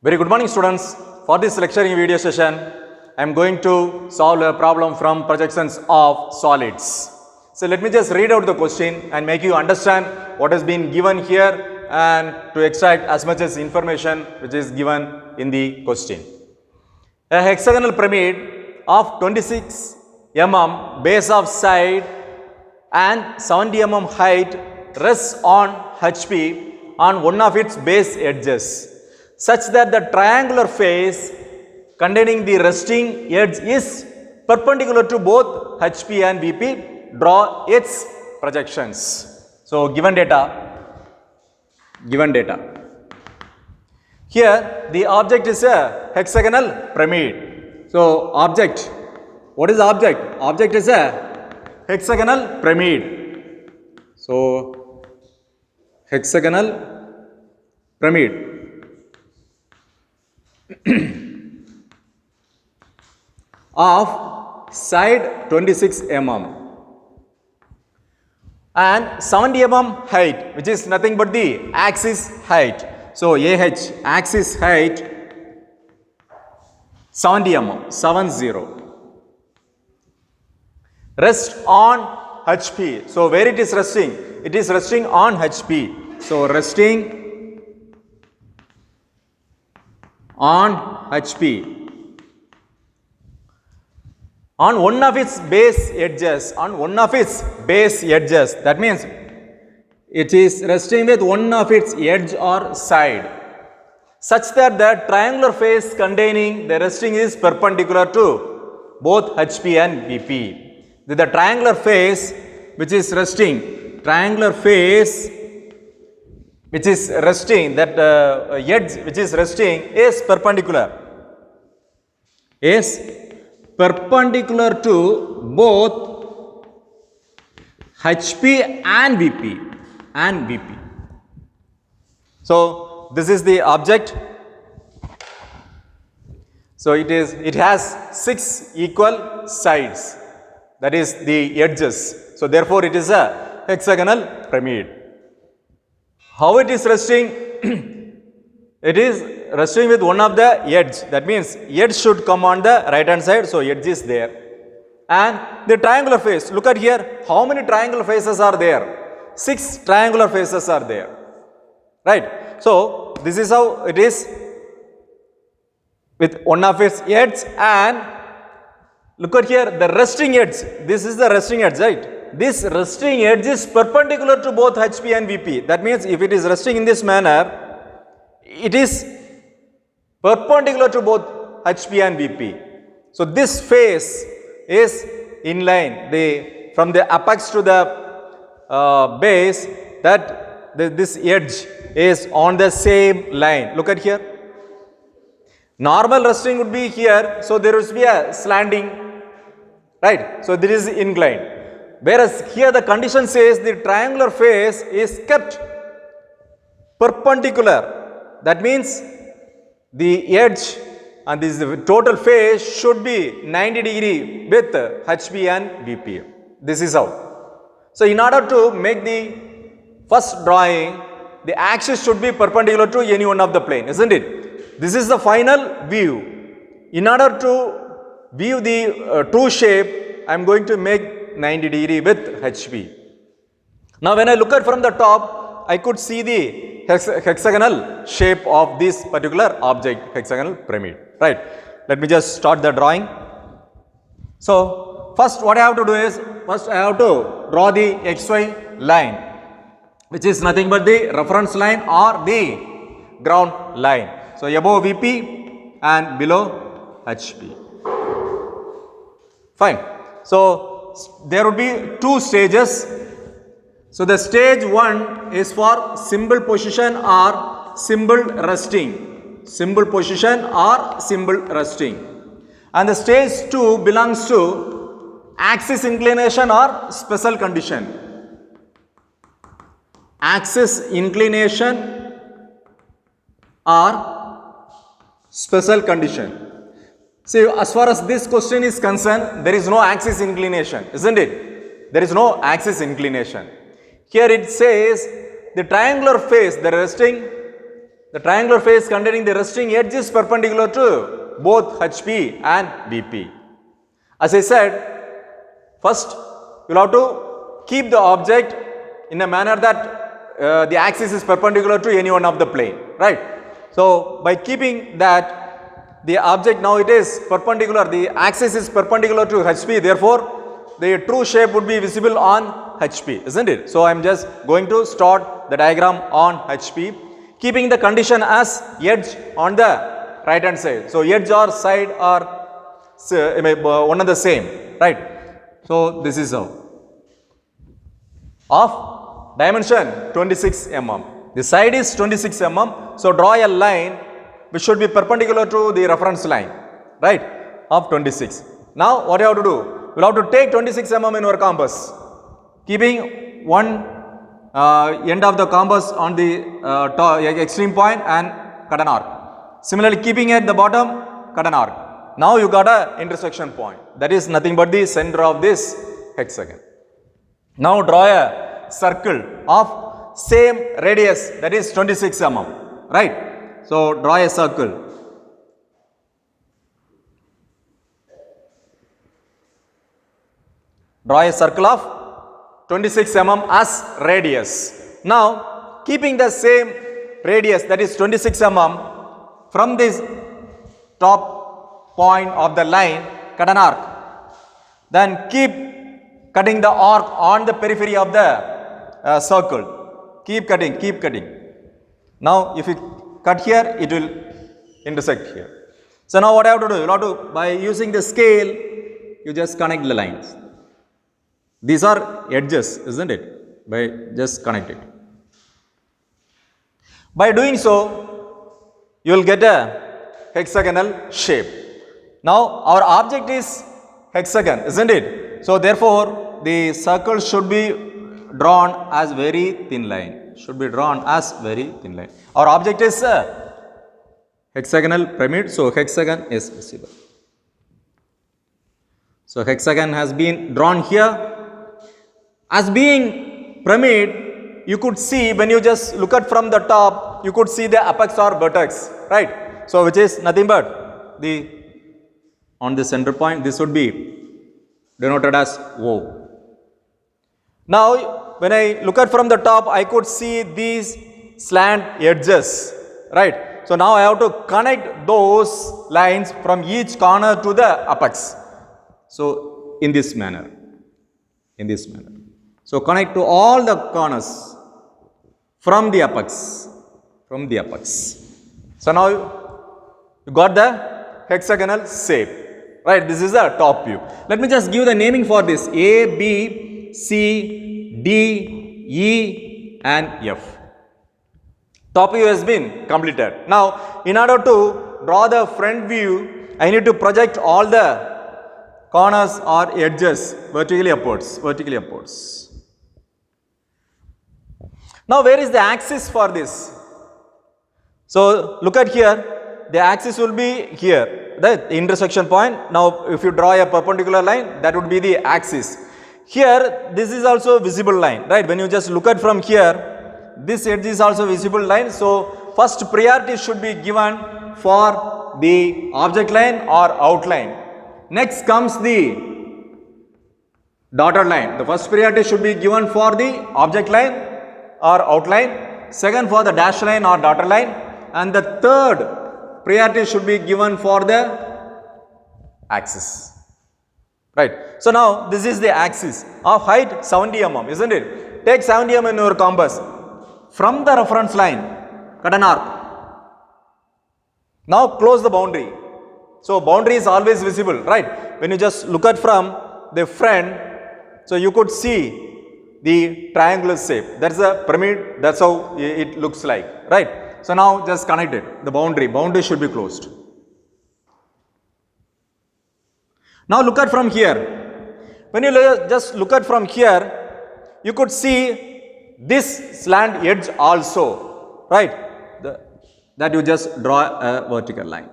Very good morning, students. For this lecturing video session, I am going to solve a problem from projections of solids. So let me just read out the question and make you understand what has been given here and to extract as much as information which is given in the question. A hexagonal pyramid of 26 mm base of side and 70 mm height rests on HP on one of its base edges, such that the triangular face containing the resting edge is perpendicular to both HP and VP. Draw its projections. So, given data. Here, the object is a hexagonal pyramid. So, object. What is object? Object is a hexagonal pyramid. So, hexagonal pyramid. Of side 26 mm and 70 mm height, which is nothing but the axis height. So AH axis height 70 mm, 70. Rest on HP. So where it is resting? It is resting on HP. So resting on HP. On one of its base edges, that means it is resting with one of its edge or side, such that the triangular face containing the resting is perpendicular to both HP and VP. The triangular face which is resting, that edge which is resting is perpendicular to both HP and VP. So this is the object. So it has 6 equal sides, that is the edges. So therefore it is a hexagonal pyramid. How it is resting? It is resting with one of the edge. That means edge should come on the right hand side. So edge is there. And the triangular face. Look at here. How many triangular faces are there? 6 triangular faces are there. Right. So this is how it is with one of its edge. And look at here, the resting edge. This is the resting edge, right? This resting edge is perpendicular to both HP and VP. That means if it is resting in this manner, it is perpendicular to both HP and VP. So this face is in line. From the apex to the base, that this edge is on the same line. Look at here. Normal resting would be here, so there will be a slanting, right? So this is inclined. Whereas here the condition says the triangular face is kept perpendicular. That means the edge and this total face should be 90 degree with HP and VP. This is how. So in order to make the first drawing, the axis should be perpendicular to any one of the plane, isn't it? This is the final view. In order to view the true shape, I am going to make 90 degree with HP. Now when I look at from the top, I could see the hexagonal shape of this particular object, hexagonal pyramid, right? Let me just start the drawing. So first what I have to do is, first I have to draw the XY line, which is nothing but the reference line or the ground line. So above VP and below HP. Fine. So there would be 2 stages. So the stage 1 is for symbol position or symbol resting. And the stage 2 belongs to axis inclination or special condition. Axis inclination or special condition. See, as far as this question is concerned, there is no axis inclination, isn't it? There is no axis inclination. Here it says the triangular face, the resting the triangular face containing the resting edge is perpendicular to both HP and BP. As I said, first you will have to keep the object in a manner that the axis is perpendicular to any one of the plane, right? So by keeping that, the object now it is perpendicular, the axis is perpendicular to HP, therefore the true shape would be visible on HP, isn't it? So I am just going to start the diagram on HP, keeping the condition as edge on the right hand side. So edge or side are one and the same, right? So this is how. Of dimension 26 mm. The side is 26 mm. So draw a line which should be perpendicular to the reference line, right, of 26. Now what you have to do? You will have to take 26 mm in your compass, keeping one end of the compass on the extreme point and cut an arc. Similarly, keeping at the bottom, cut an arc. Now you got a intersection point. That is nothing but the center of this hexagon. Now draw a circle of same radius, that is 26 mm, right? So draw a circle. Draw a circle of 26 mm as radius. Now keeping the same radius, that is 26 mm, from this top point of the line, cut an arc. Then keep cutting the arc on the periphery of the circle. Keep cutting, keep cutting. Now if you cut here, it will intersect here. So now what I have to do? You have to, by using the scale, you just connect the lines. These are edges, isn't it? By just connect it. By doing so, you will get a hexagonal shape. Now our object is hexagon, isn't it? So therefore, the circle should be drawn as very thin line. Should be drawn as very thin line. Our object is a hexagonal pyramid, so hexagon is visible. So hexagon has been drawn here. As being pyramid, you could see when you just look at from the top, you could see the apex or vertex, right? So which is nothing but the on the center point, this would be denoted as O. Now when I look at from the top, I could see these slant edges, right? So now I have to connect those lines from each corner to the apex. So in this manner, So connect to all the corners from the apex, So now you got the hexagonal shape, right? This is the top view. Let me just give the naming for this: A, B, C, D, E and F. Top view has been completed. Now in order to draw the front view, I need to project all the corners or edges vertically upwards. Now where is the axis for this? So look at here, the axis will be here, the intersection point. Now if you draw a perpendicular line, that would be the axis. Here this is also a visible line, right? When you just look at from here, this edge is also visible line. So first priority should be given for the object line or outline. Next comes the dotted line. The first priority should be given for the object line or outline, second for the dash line or dotted line, and the third priority should be given for the axis. Right. So now this is the axis of height 70 mm, isn't it? Take 70 mm in your compass. From the reference line, cut an arc. Now close the boundary. So boundary is always visible, right? When you just look at from the front, so you could see the triangular shape. That's a pyramid, that's how it looks like, right? So now just connect it, the boundary should be closed. Now look at from here. When you just look at from here, you could see this slant edge also, right? That you just draw a vertical line.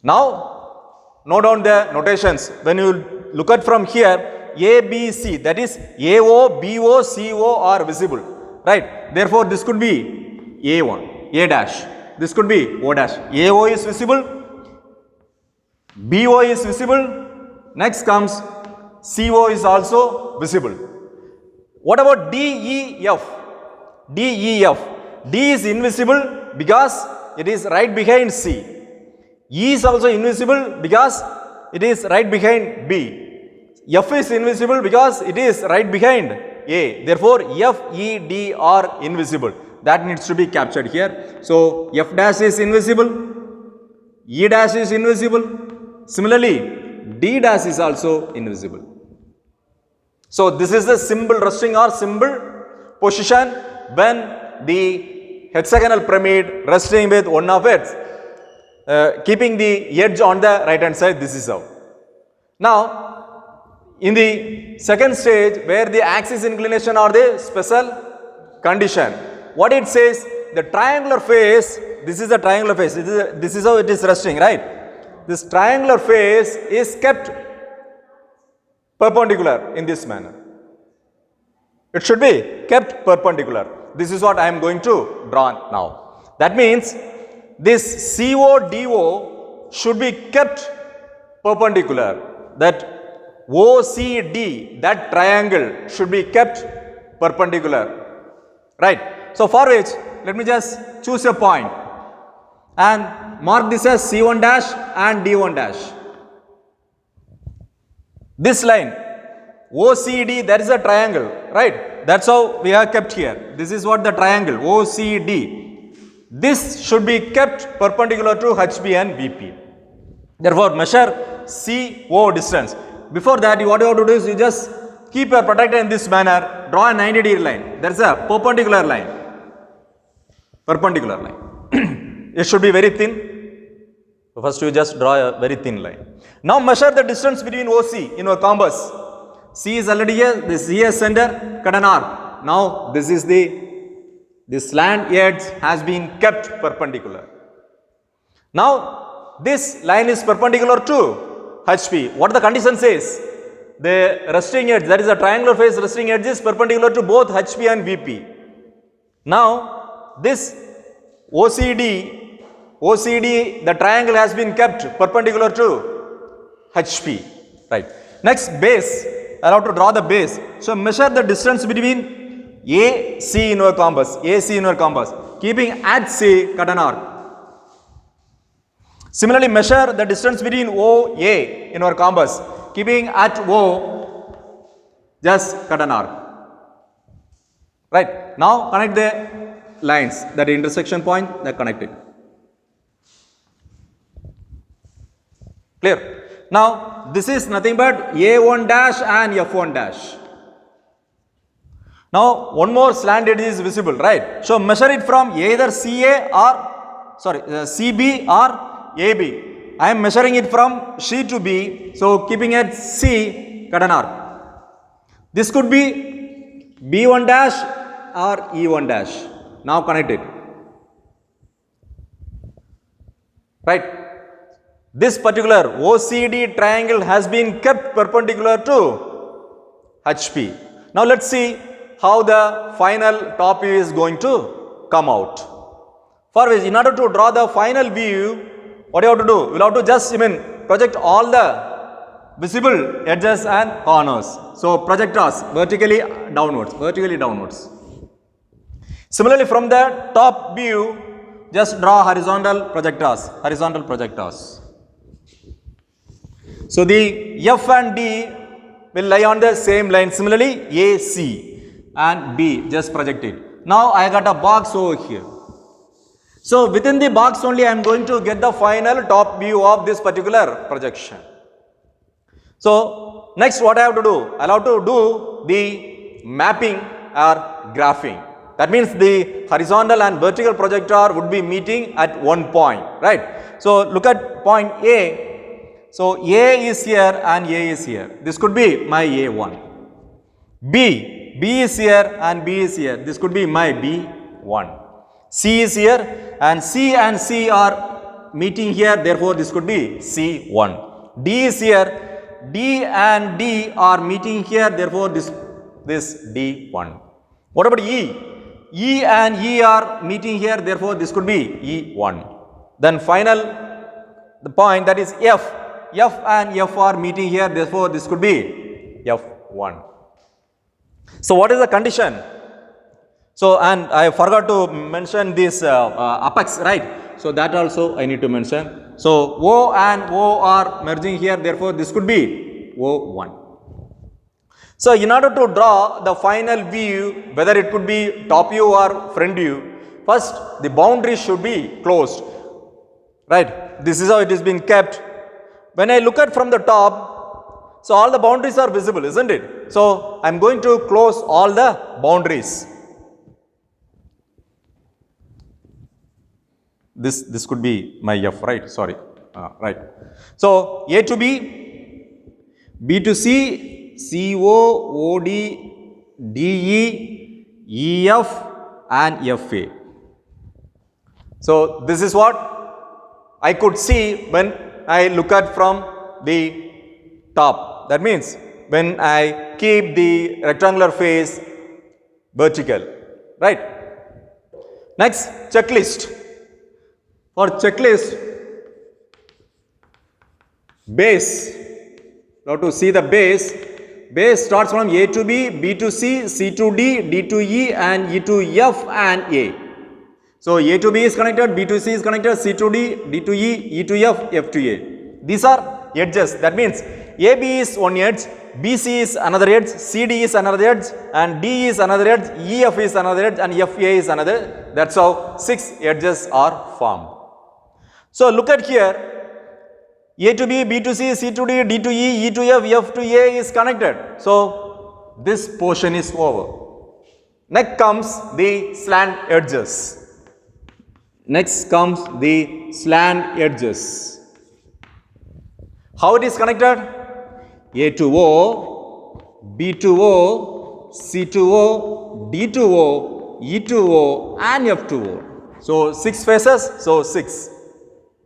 Now note down the notations. When you look at from here, A, B, C, that is AO, BO, CO are visible, right? Therefore this could be A1, A dash. This could be O dash. AO is visible, BO is visible, next comes CO is also visible. What about DEF? DEF. D is invisible because it is right behind C. E is also invisible because it is right behind B. F is invisible because it is right behind A. Therefore, F, E, D are invisible. That needs to be captured here. So, F dash is invisible, E dash is invisible. Similarly, D dash is also invisible. So, this is the symbol resting or symbol position when the hexagonal pyramid resting with one of its keeping the edge on the right hand side. This is how. Now, in the second stage where the axis inclination or the special condition, what it says, the triangular face, this is the triangular face, this is how it is resting, right? This triangular face is kept perpendicular in this manner. It should be kept perpendicular. This is what I am going to draw now. That means this CODO should be kept perpendicular. That OCD, that triangle should be kept perpendicular. Right. So, for which, let me just choose a point and mark this as C1 dash and D1 dash. This line OCD, that is a triangle, right? That's how we have kept here. This is what the triangle OCD. This should be kept perpendicular to HB and VP. Therefore, measure CO distance. Before that, what you have to do is you just keep your protractor in this manner, draw a 90-degree line. There is a perpendicular line. Perpendicular line. It should be very thin. So first you just draw a very thin line. Now measure the distance between OC in your compass. C is already here, this here center, cut an arc. Now this is the slant edge has been kept perpendicular. Now this line is perpendicular to HP. What the condition says? The resting edge, that is a triangular face resting edge, is perpendicular to both HP and VP. Now this OCD, the triangle has been kept perpendicular to HP. Right. Next, base. I have to draw the base. So measure the distance between AC in your compass. AC in your compass. Keeping at C, cut an arc. Similarly, measure the distance between OA in our compass. Keeping at O, just cut an arc. Right. Now connect the lines, that intersection point, that connect it. Clear? Now this is nothing but A1 dash and F1 dash. Now one more slant edge is visible, right? So measure it from either CB or AB. I am measuring it from C to B. So keeping at C, cut an arc. This could be B1 dash or E1 dash. Now connect it. Right. This particular OCD triangle has been kept perpendicular to HP. Now let's see how the final top view is going to come out. For which, in order to draw the final view, what you have to do? You will have to just project all the visible edges and corners. So project us vertically downwards. Similarly, from the top view, just draw horizontal projectors. So the F and D will lie on the same line. Similarly, A, C and B, just project it. Now I got a box over here. So within the box only I am going to get the final top view of this particular projection. So next what I have to do? I have to do the mapping or graphing. That means the horizontal and vertical projector would be meeting at one point, right? So look at point A. So A is here and A is here. This could be my A1. B is here and B is here. This could be my B1. C is here and C are meeting here. Therefore, this could be C1. D is here. D and D are meeting here. Therefore, this D1. What about E? E and E are meeting here, therefore this could be E1. Then the point that is F. F and F are meeting here, therefore this could be F1. So what is the condition? So, and I forgot to mention this apex, right? So that also I need to mention. So O and O are merging here, therefore this could be O1. So in order to draw the final view, whether it could be top view or front view, first the boundary should be closed, right? This is how it is being kept. When I look at from the top, so all the boundaries are visible, isn't it? So I am going to close all the boundaries. This could be my F, right? Sorry, right. So A to B, B to C, C O, O D, D E, E F and F A. So this is what I could see when I look at from the top. That means when I keep the rectangular face vertical, right? Next, checklist. For checklist, base, now to see the base starts from A to B, B to C, C to D, D to E and E to F and A. So A to B is connected, B to C is connected, C to D, D to E, E to F, F to A. These are edges. That means AB is one edge, BC is another edge, CD is another edge and D is another edge, EF is another edge and FA is another. That's how 6 edges are formed. So look at here, A to B, B to C, C to D, D to E, E to F, F to A is connected. So this portion is over. Next comes the slant edges. Next comes the slant edges. How it is connected? A to O, B to O, C to O, D to O, E to O and F to O. So 6 faces, so 6.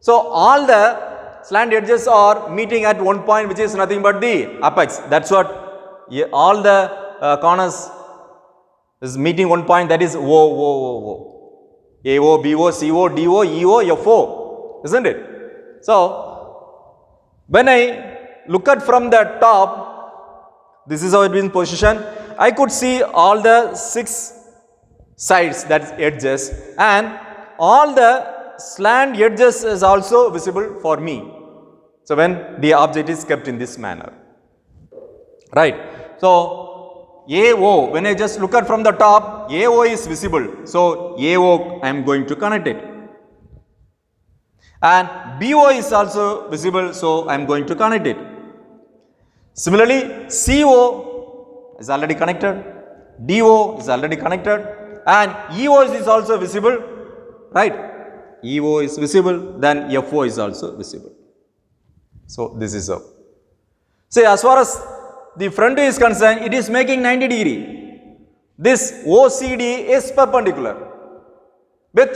So all the slant edges are meeting at one point, which is nothing but the apex. That's what all the corners is meeting one point, that is O, O, O, O. A, O, B, O, C, O, D, O, E, O, F, O. Isn't it? So when I look at from the top, this is how it is in position. I could see all the 6 sides, that is edges, and all the slant edges is also visible for me. So when the object is kept in this manner, right? So AO, when I just look at from the top, AO is visible. So AO, I am going to connect it. And BO is also visible, so I am going to connect it. Similarly, CO is already connected, DO is already connected, and EO is also visible, right? EO is visible, then FO is also visible. So this is how. See, as far as the front is concerned, it is making 90 degree. This OCD is perpendicular with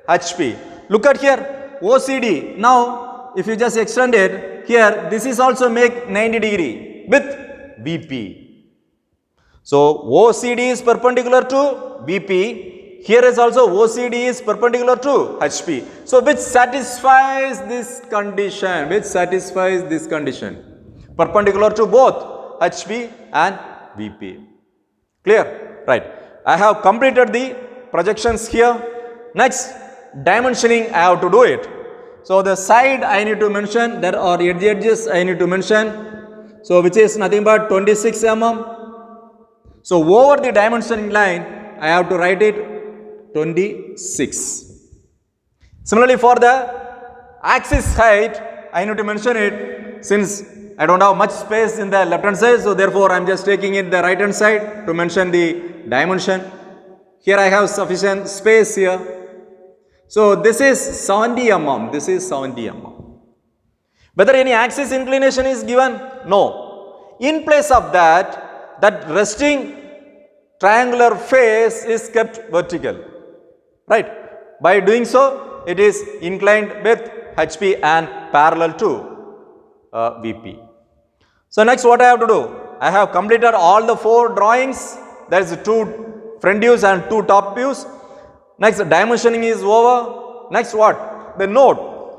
HP. Look at here, OCD. Now, if you just extend it here, this is also make 90 degree with VP. So OCD is perpendicular to VP. Here is also OCD is perpendicular to HP. So which satisfies this condition? Which satisfies this condition? Perpendicular to both HP and VP. Clear? Right. I have completed the projections here. Next, dimensioning I have to do it. So the side I need to mention, there are edges I need to mention. So which is nothing but 26 mm. So over the dimensioning line, I have to write it 26. Similarly, for the axis height, I need to mention it since I don't have much space in the left hand side, so therefore I am just taking it the right hand side to mention the dimension. Here I have sufficient space here. So this is 70 mm, this is 70 mm. Whether any axis inclination is given? No. In place of that, that resting triangular face is kept vertical. Right. By doing so, it is inclined with HP and parallel to VP. So next what I have to do? I have completed all the 4 drawings. There is 2 front views and 2 top views. Next, dimensioning is over. Next what? The node.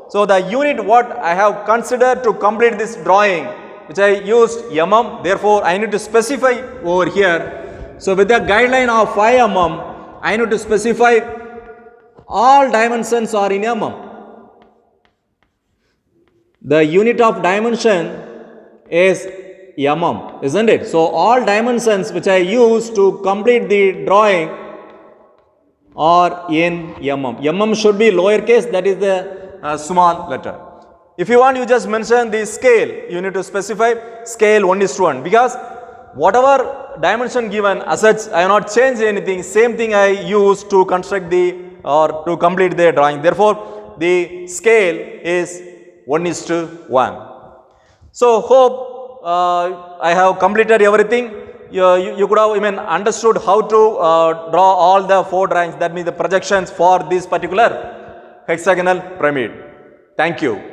So the unit what I have considered to complete this drawing, which I used mm, therefore I need to specify over here. So with the guideline of 5 mm, I need to specify all dimensions are in mm. The unit of dimension is mm, isn't it? So all dimensions which I use to complete the drawing are in mm. Mm should be lowercase, that is the small letter. If you want, you just mention the scale. You need to specify scale 1:1 because whatever dimension given as such, I have not changed anything. Same thing I use to construct the or to complete the drawing. Therefore, the scale is 1:1. So hope I have completed everything. You could have understood how to draw all the 4 drawings, that means the projections for this particular hexagonal pyramid. Thank you.